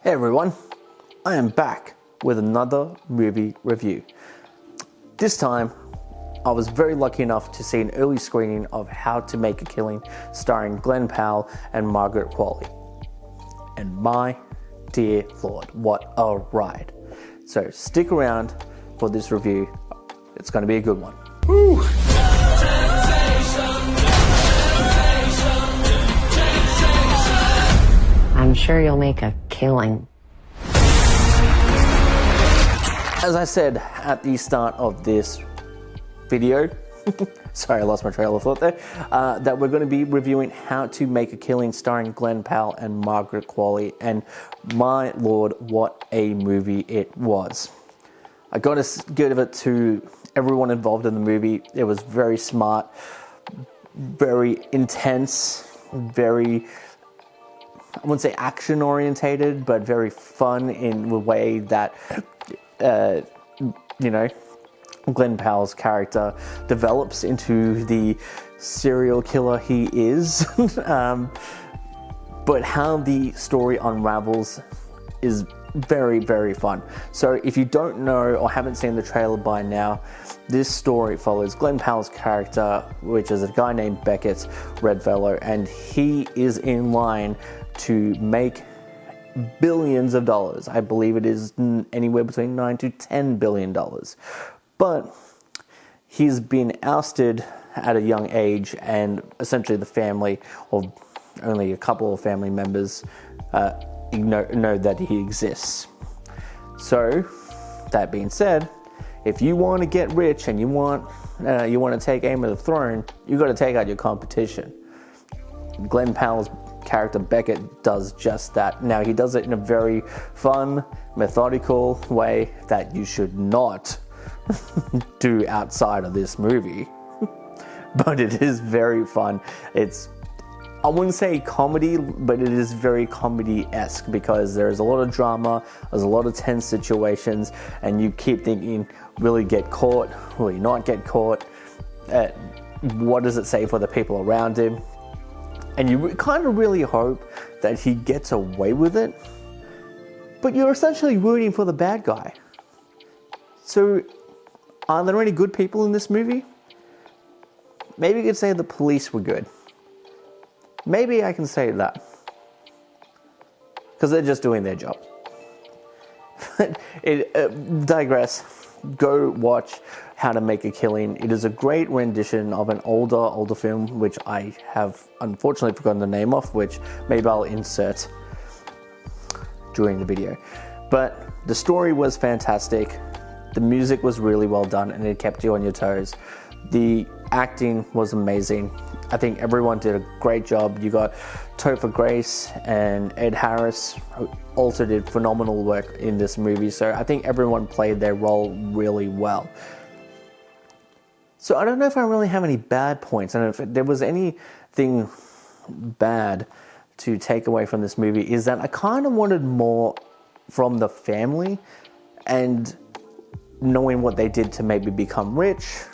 Hey everyone, I am back with another movie review. This time, I was very lucky enough to see an early screening of How to Make a Killing starring Glen Powell and Margaret Qualley. And my dear Lord, what a ride. So stick around for this review, it's going to be a good one. Woo. I'm sure you'll make a killing. As I said at the start of this video, sorry I lost my trail of thought there, that we're going to be reviewing How to Make a Killing starring Glen Powell and Margaret Qualley, and my lord, what a movie it was. I got to give it to everyone involved in the movie. It was very smart, very intense, very, I wouldn't say action orientated, but very fun in the way that, Glen Powell's character develops into the serial killer he is. But how the story unravels is very, very fun. So if you don't know or haven't seen the trailer by now, this story follows Glen Powell's character, which is a guy named Beckett Redfellow, and he is in line to make billions of dollars. I believe it is anywhere between $9 to $10 billion. But he's been ousted at a young age, and essentially the family, or only a couple of family members, know that he exists. So, that being said, if you want to get rich and you want to take aim at the throne, you got to take out your competition. Glen Powell's character Beckett does just that. Now he does it in a very fun, methodical way that you should not do outside of this movie. But it is very fun. It's, I wouldn't say comedy, but it is very comedy-esque because there's a lot of drama, there's a lot of tense situations, and you keep thinking, will he get caught? Will he not get caught? What does it say for the people around him? And you kind of really hope that he gets away with it, but you're essentially rooting for the bad guy. So, are there any good people in this movie? Maybe you could say the police were good. Maybe I can say that. Because they're just doing their job. Digress. Go watch How to Make a Killing. It is a great rendition of an older film, which I have unfortunately forgotten the name of, which maybe I'll insert during the video. But the story was fantastic. The music was really well done and it kept you on your toes. The acting was amazing. I think everyone did a great job. You got Topher Grace and Ed Harris, who also did phenomenal work in this movie. So I think everyone played their role really well. So I don't know if I really have any bad points. And if there was anything bad to take away from this movie, is that I kind of wanted more from the family and knowing what they did to maybe become rich,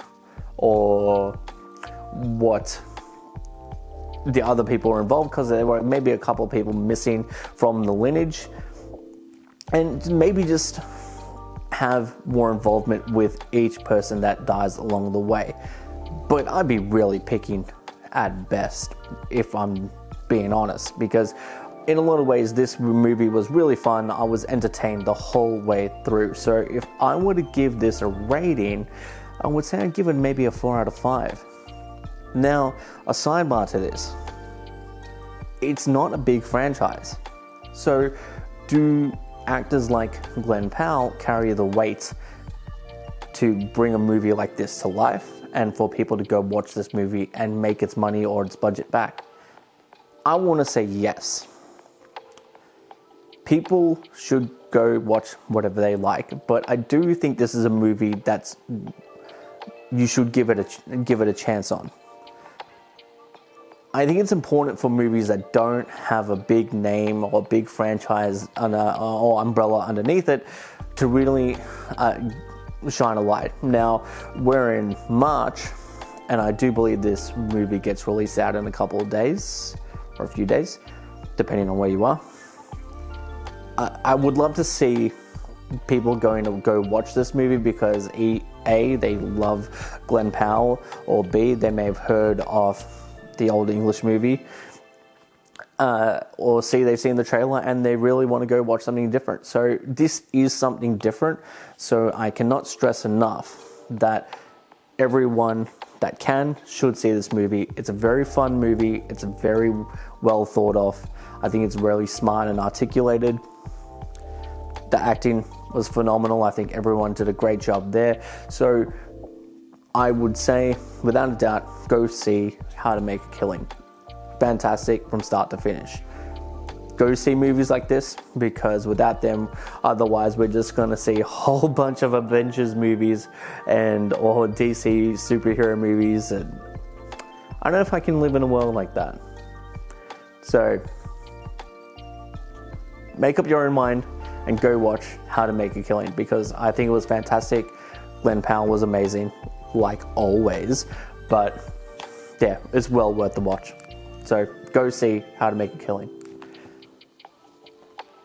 or what the other people were involved, because there were maybe a couple of people missing from the lineage, and maybe just have more involvement with each person that dies along the way. But I'd be really picking at best, if I'm being honest, because in a lot of ways this movie was really fun. I was entertained the whole way through. So if I were to give this a rating, I would say I'd give it maybe a 4 out of 5. Now, a sidebar to this, it's not a big franchise. So do actors like Glen Powell carry the weight to bring a movie like this to life and for people to go watch this movie and make its money or its budget back? I want to say yes. People should go watch whatever they like, but I do think this is a movie that's you should give it a chance on. I think it's important for movies that don't have a big name or a big franchise or umbrella underneath it to really shine a light. Now, we're in March, and I do believe this movie gets released out in a couple of days, or a few days, depending on where you are. I would love to see people going to go watch this movie because A, they love Glen Powell, or B, they may have heard of the old English movie, or C, they've seen the trailer and they really want to go watch something different. So this is something different. So I cannot stress enough that everyone that can should see this movie. It's a very fun movie. It's a very well thought of. I think it's really smart and articulated. The acting was phenomenal. I think everyone did a great job there. So I would say, without a doubt, go see How to Make a Killing. Fantastic from start to finish. Go see movies like this, because without them, otherwise we're just going to see a whole bunch of Avengers movies or DC superhero movies, and I don't know if I can live in a world like that. So make up your own mind and go watch How to Make a Killing, because I think it was fantastic. Glen Powell was amazing, like always, but yeah, it's well worth the watch. So go see How to Make a Killing.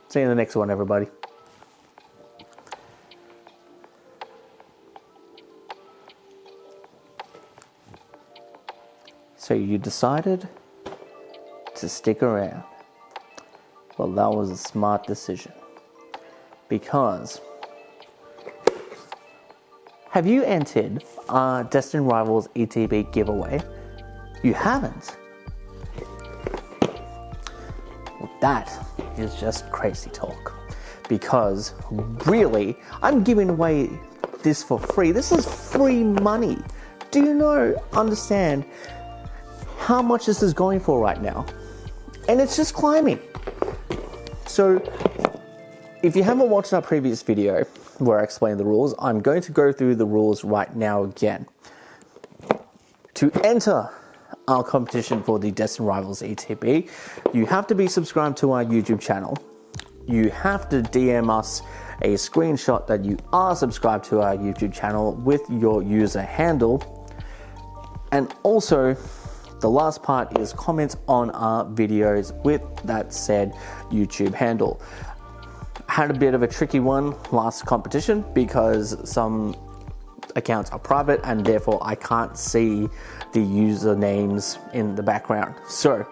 See you in the next one, everybody. So you decided to stick around. Well, that was a smart decision. Because have you entered our Destined Rivals ETB giveaway? You haven't? Well, that is just crazy talk. Because really, I'm giving away this for free. This is free money. Do you understand how much this is going for right now? And it's just climbing. So if you haven't watched our previous video where I explained the rules, I'm going to go through the rules right now again. To enter our competition for the Destined Rivals ETB, you have to be subscribed to our YouTube channel. You have to DM us a screenshot that you are subscribed to our YouTube channel with your user handle. And also, the last part is comment on our videos with that said YouTube handle. Had a bit of a tricky one last competition because some accounts are private and therefore I can't see the usernames in the background. So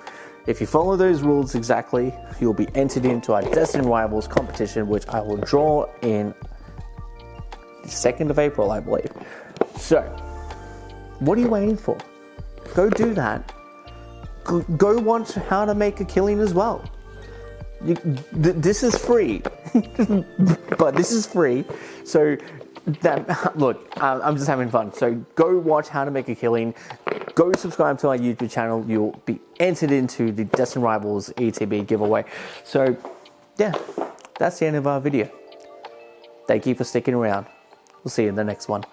if you follow those rules exactly, you'll be entered into our Destined Rivals competition, which I will draw in the 2nd of April, I believe. So what are you waiting for? Go do that. Go watch How to Make a Killing as well. This is free, but this is free. So look, I'm just having fun. So go watch How to Make a Killing. Go subscribe to our YouTube channel. You'll be entered into the Destined Rivals ETB giveaway. So yeah, that's the end of our video. Thank you for sticking around. We'll see you in the next one.